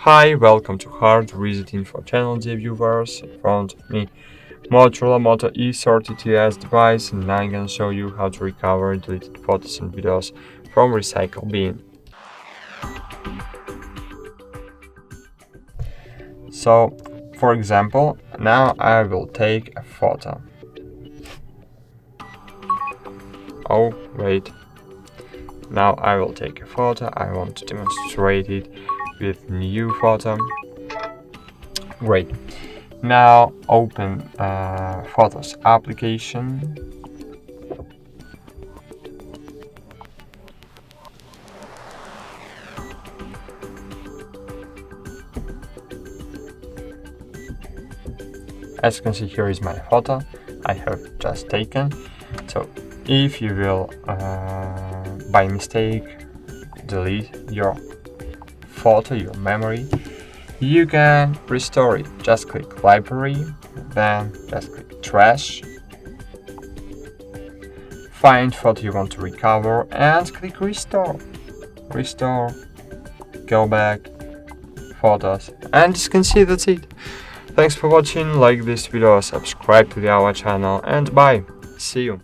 Hi, welcome to HardReset.info channel, dear viewers. In front of me, Motorola Moto E32s device, and I'm gonna show you how to recover deleted photos and videos from recycle bin. So, for example, now I will take a photo. Oh, wait. Now I will take a photo. I want to demonstrate it with new photo. Great. Now open Photos application. As you can see, here is my photo I have just taken. So if you will by mistake delete your photo, your memory, you can restore it. Just click library, then just click trash, find photo you want to recover and click restore. Go back, photos, and as you can see, that's it. Thanks for watching, like this video, subscribe to our channel, and bye. See you.